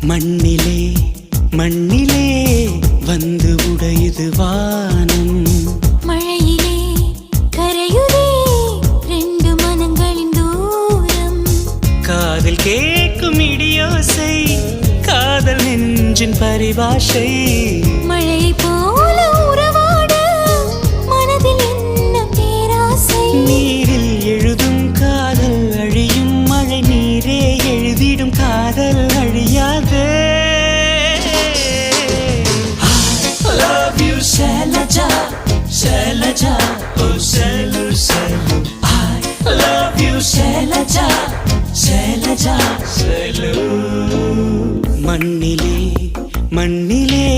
மண்ணிலே மண்ணிலே வந்து உடையுது வானம். மழையிலே கரையுதே ரெண்டு மனங்களின் தூரம். காதில் கேட்கும் இடியோசை காதல் நெஞ்சின் பரிபாஷை. மழையை போல உறவாட மனதில் என்ன பேராசை. நீரில் எழுதும் காதல் அழியும், மழை நீரே எழுதிடும் காதல் அழியாதே. Shailaja, Shailaja, oh Shailu, Shailu. I love you, Shailaja, Shailaja, Shailu. மண்ணிலே மண்ணிலே